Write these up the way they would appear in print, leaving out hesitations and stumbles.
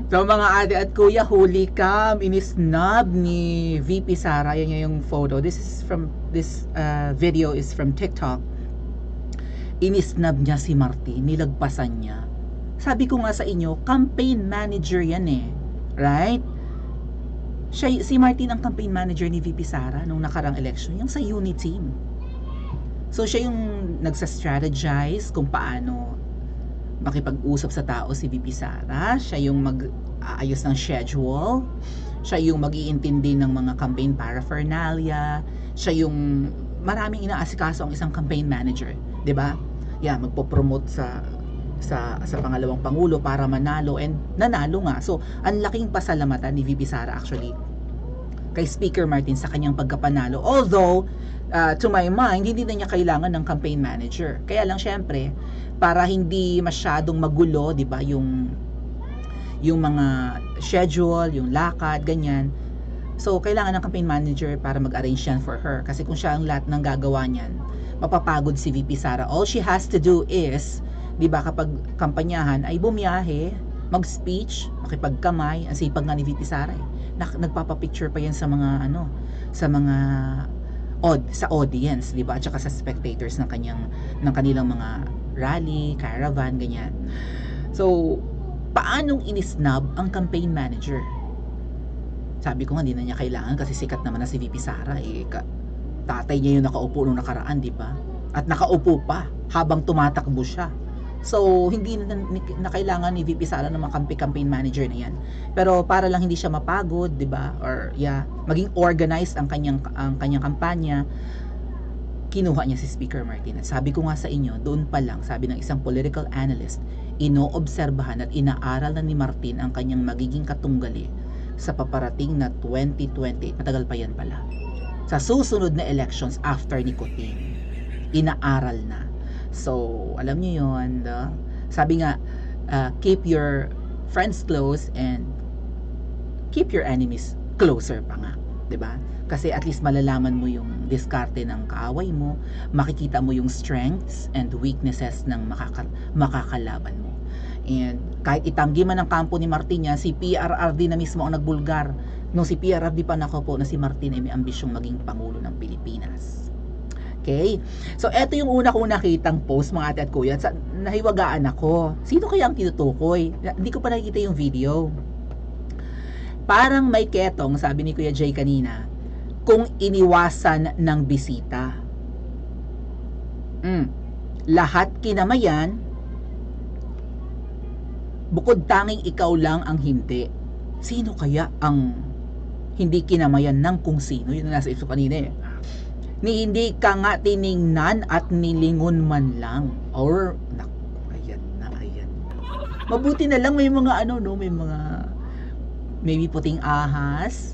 So mga ate at kuya, huli cam, inisnab ni VP Sara. Yan yung photo. This video is from TikTok. Inisnab niya si Martin, nilagpasan niya. Sabi ko nga sa inyo, campaign manager yan eh. Right? Si Martin ang campaign manager ni VP Sara nung nakarang election, yung sa unit team. So siya yung nagsa-strategize kung paano makipag-usap sa tao si VP Sara. Siya yung mag-aayos ng schedule. Siya yung mag-iintindi ng mga campaign paraphernalia. Siya yung maraming inaasikaso ang isang campaign manager, 'di ba? Yeah, magpo-promote sa pangalawang pangulo para manalo, and nanalo nga. So, ang laking pasalamatan ni VP Sara actually kay Speaker Martin sa kanyang pagkapanalo. Although, to my mind, hindi na niya kailangan ng campaign manager. Kaya lang syempre, para hindi masyadong magulo, 'di ba, yung mga schedule, yung lakad, ganyan. So, kailangan ng campaign manager para mag-arrange yan for her. Kasi kung siya ang lahat ng gagawa niyan, mapapagod si VP Sara. All she has to do is, 'di ba, kapag kampanyahan ay bumiyahe, mag-speech, makipagkamay. Ang sipag nga ni VP Sara eh. Nagpapa-picture pa yan sa mga sa audience, 'di ba? At saka sa spectators ng kanilang mga rally, caravan, ganyan. So, paanong inisnab ang campaign manager? Sabi ko nga, hindi na niya kailangan kasi sikat naman na si VP Sara eh. Tatay niya yung nakaupo nung nakaraan, 'di ba? At nakaupo pa habang tumatakbo siya. So, hindi na kailangan ni VP Sara ng mga campaign manager na yan. Pero para lang hindi siya mapagod, 'di ba? Or maging organized ang kanyang kampanya, kinuha niya si Speaker Martin. At sabi ko nga sa inyo, doon pa lang, sabi ng isang political analyst, inoobserbahan at inaaral na ni Martin ang kanyang magiging katunggali sa paparating na 2020. Matagal pa yan pala. Sa susunod na elections after ni Coting. Inaaral na. So, alam niyo yun, sabi nga, keep your friends close and keep your enemies closer pa nga, 'di ba? Kasi at least malalaman mo yung diskarte ng kaaway mo, makikita mo yung strengths and weaknesses ng makakalaban mo. And kahit itanggi man ang kampo ni Martin niya, si PRRD na mismo ang nagbulgar. Nung si PRRD pa nakaupo na si Martin ay may ambisyong maging Pangulo ng Pilipinas. Okay? So, eto yung una kong nakitang post, mga ate at kuya. Nahiwagaan ako. Sino kaya ang tinutukoy? Hindi ko pa nakikita yung video. Parang may ketong, sabi ni Kuya Jay kanina, kung iniwasan ng bisita. Lahat kinamayan, bukod tanging ikaw lang ang hindi. Sino kaya ang hindi kinamayan ng kung sino? Yun na nasa isip kanina eh. Ni hindi ka nga tiningnan at nilingon man lang. Or, ayan na. Mabuti na lang may mga may mga maybe puting ahas,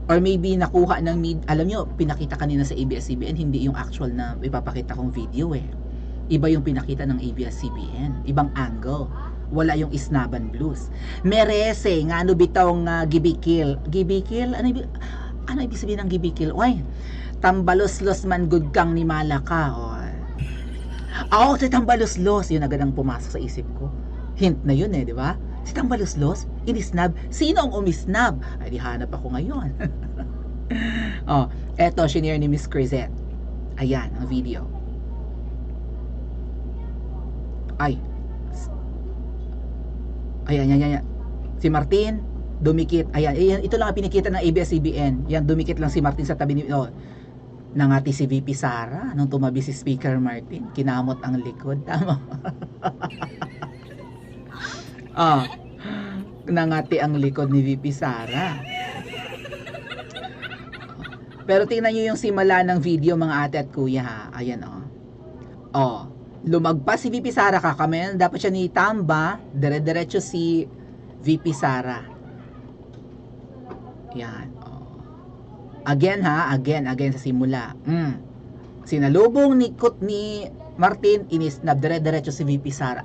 or maybe nakuha ng alam nyo, pinakita kanina sa ABS-CBN, hindi yung actual na ipapakita kong video eh. Iba yung pinakita ng ABS-CBN, ibang angle. Wala yung Isnaban Blues. Merese, nga bitaw nga gibikil. Gibikil? Ano ibig sabihin ng gibikil? Uy, tambalos-los man good kang ni Malaka. Si tambalos-los. Yun agad ang pumasok sa isip ko. Hint na yun eh, di ba? Si tambalos-los, inisnab. Sino ang umisnab? Ay, di hanap ako ngayon. Eto, shinare ni Miss Crisette. Ayan, ang video. Ayan. Si Martin, dumikit. Ayan, ito lang ang pinikita ng ABS-CBN. Yan, dumikit lang si Martin sa tabi ni nangati si VP Sara nung tumabi si Speaker Martin. Kinamot ang likod. Tama. Nangati ang likod ni VP Sara. Pero tingnan nyo yung simula ng video, mga ate at kuya ha. Ayan lumagpas si VP Sara, kakamayan dapat siya ni Tamba, dire-diretso si VP Sara. Yan. Again sa simula. Sinalubong ni Martin, inisnab, dire-diretso si VP Sara.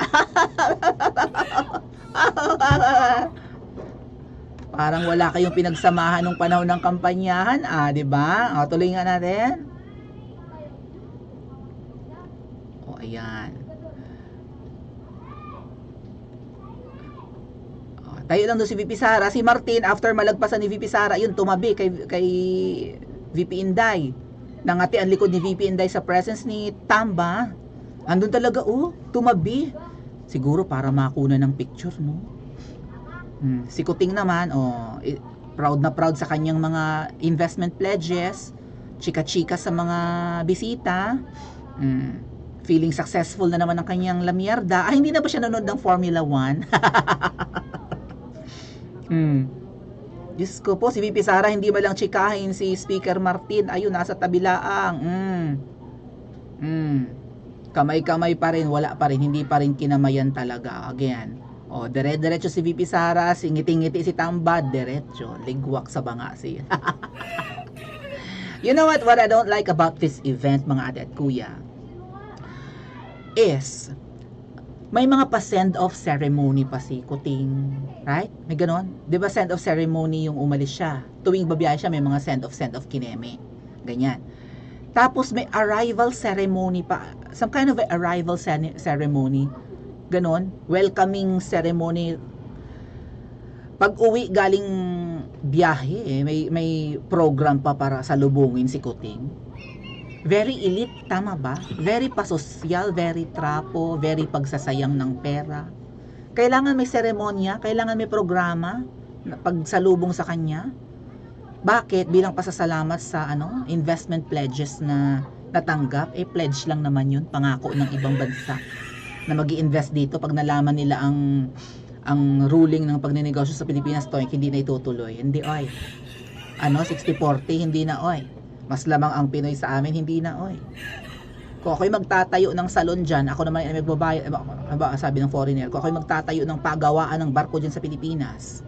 Parang wala kayong pinagsamahan nung panahon ng kampanyahan, 'di ba? Tuloy nga natin. Ayan. tayo lang doon si VP Sara, si Martin after malagpasan ni VP Sara, yun tumabi kay VP Inday. Nangati ang likod ni VP Inday sa presence ni Tamba. Andun talaga tumabi. Siguro para makuna ng picture, no? Si Kuting naman, proud na proud sa kanyang mga investment pledges, chika-chika sa mga bisita. Feeling successful na naman ang kanyang lamierda. Hindi na ba siya nanonood ng Formula 1? Diyos ko po, si VP Sara hindi ba lang chikahin si Speaker Martin. Ayun, nasa tabilaang. Kamay-kamay pa rin, wala pa rin, hindi pa rin kinamayan talaga. Again, dire-diretso si VP Sara, ngiti-ngiti si Tamba, diretso, ligwak sa banga siya. You know what I don't like about this event, mga ate at kuya, is may mga pa-send-off ceremony pa si Kuting, right? May ganon. Di ba send-off ceremony yung umalis siya? Tuwing babiyahe siya, may mga send-off kineme. Ganyan. Tapos may arrival ceremony pa. Some kind of arrival ceremony. Ganon. Welcoming ceremony. Pag uwi galing biyahe, may program pa para salubungin si Kuting. Very elite, tama ba? Very pasosyal, very trapo, very pagsasayang ng pera. Kailangan may seremonya, kailangan may programa na pagsalubong sa kanya. Bakit? Bilang pasasalamat sa investment pledges na natanggap, pledge lang naman yun, pangako ng ibang bansa na magi-invest dito pag nalaman nila ang ruling ng pagninegosyo sa Pilipinas, hindi na itutuloy. Hindi, 60-40, hindi na, mas lamang ang Pinoy sa amin, hindi na, Kung ako'y magtatayo ng salon dyan, ako naman ay magbabayad, sabi ng foreigner, kung ako'y magtatayo ng pagawaan ng barko dyan sa Pilipinas,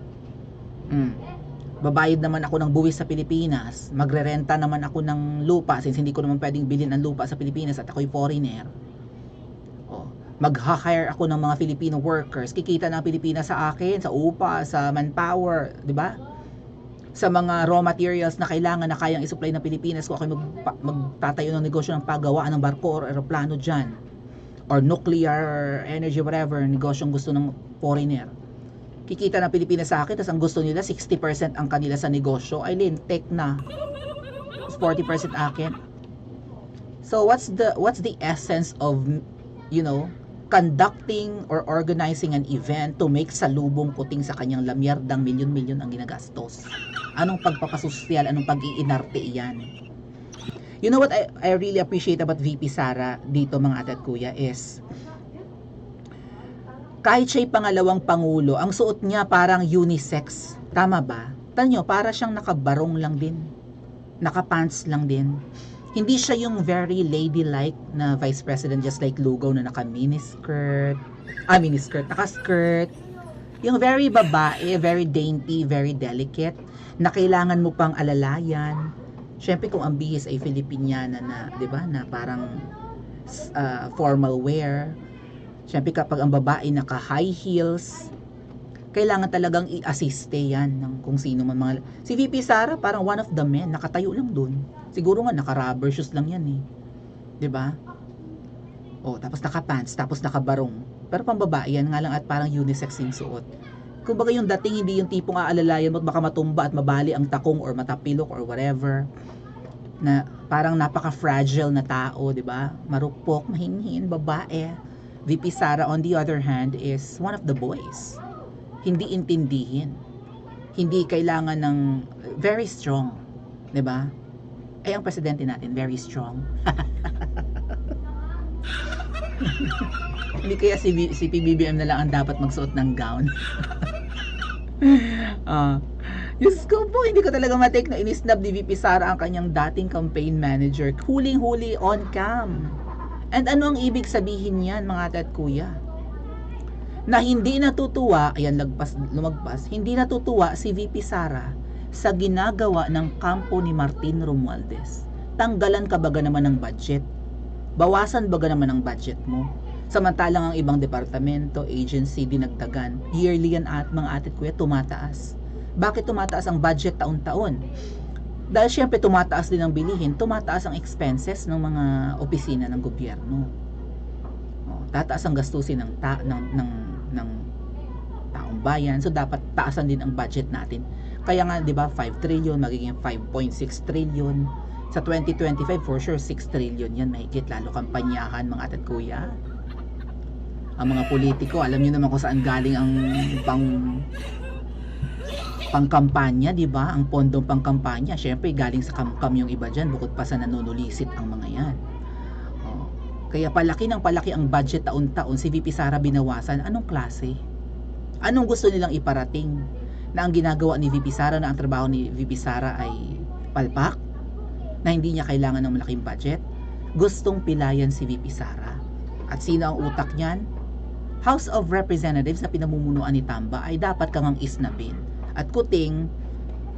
babayad naman ako ng buwis sa Pilipinas, magrerenta naman ako ng lupa, since hindi ko naman pwedeng bilhin ang lupa sa Pilipinas at ako'y foreigner, mag-hire ako ng mga Filipino workers, kikita ng Pilipinas sa akin, sa upa, sa manpower, di ba? Sa mga raw materials na kailangan na kayang isupply ng Pilipinas kung ako magtatayo ng negosyo ng paggawaan ng barko or aeroplano dyan, or nuclear energy, whatever negosyong gusto ng foreigner, kikita ng Pilipinas sa akin, tapos ang gusto nila 60% ang kanila sa negosyo, ay lintek na 40% akin. So what's the essence of conducting or organizing an event to make salubong Kuting sa kanyang lamyardang milyon-milyon ang ginagastos? Anong pagpapasosyal, anong pag-iinarte iyan? You know what I really appreciate about VP Sara dito, mga ate at kuya, is kahit siya'y pangalawang pangulo, ang suot niya parang unisex. Tama ba? Tanyo, para siyang nakabarong lang din. Nakapants lang din. Hindi siya yung very ladylike na vice president, just like Lugaw na naka-miniskirt, naka-skirt. Yung very babae, very dainty, very delicate, na kailangan mo pang alalayan. Siyempre kung ang bihis ay Filipiniana na, di ba, na parang formal wear. Siyempre kapag ang babae naka-high heels, kailangan talagang i-assiste yan ng kung sino man mga... Si VP Sara parang one of the men, nakatayo lang dun. Siguro nga naka-rubber shoes lang yan eh. 'Di ba? Tapos naka-pants, tapos naka-barong. Pero pang babae yan nga lang at parang unisex yung suot. Kumbaga yung dating hindi yung tipong aalalayan mo at baka matumba at mabali ang takong or matapilok or whatever. Na parang napaka-fragile na tao, 'di ba? Marupok, mahinhin, babae. VP Sara on the other hand is one of the boys. Hindi intindihin. Hindi kailangan ng very strong, 'di ba? Ang presidente natin very strong. Hindi kaya si PBBM na lang ang dapat magsuot ng gown. Diyos ko po, hindi ko talaga matake na inisnab ni VP Sara ang kanyang dating campaign manager. Huling-huli on cam. And ano ang ibig sabihin niyan, mga ate at kuya? Na hindi natutuwa, lumagpas, hindi natutuwa si VP Sara sa ginagawa ng kampo ni Martin Romualdez. Tanggalan ka baga naman ng budget? Bawasan baga naman ang budget mo? Samantalang ang ibang departamento, agency, dinagdagan. Yearly yan at mga ate at kuya, tumataas. Bakit tumataas ang budget taon-taon? Dahil syempre tumataas din ang bilihin, tumataas ang expenses ng mga opisina ng gobyerno. Tataas ang gastusin ng taong bayan. So dapat taasan din ang budget natin. Kaya nga 'di ba 5 trillion magiging 5.6 trillion. Sa 2025 for sure 6 trillion yan mahigit, lalo kampanyahan mga ate at kuya. Ang mga politiko, alam niyo naman kung saan galing ang pangkampanya, 'di ba? Ang pondong pangkampanya, syempre galing sa kamkam yung iba diyan bukod pa sa nanunulisit ang mga 'yan. Oh. Kaya palaki ng palaki ang budget taon-taon, si VP Sara binawasan. Anong klase? Anong gusto nilang iparating? Na ang ginagawa ni VP Sara, na ang trabaho ni VP Sara ay palpak? Na hindi niya kailangan ng malaking budget? Gustong pilayan si VP Sara. At sino ang utak niyan? House of Representatives na pinamumunuan ni Tamba ay dapat kang isnabin. At Kuting,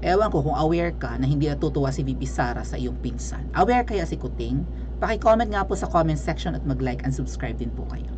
ewan ko kung aware ka na hindi natutuwa si VP Sara sa iyong pinsan. Aware kaya si Kuting? Paki-comment nga po sa comment section at mag-like and subscribe din po kayo.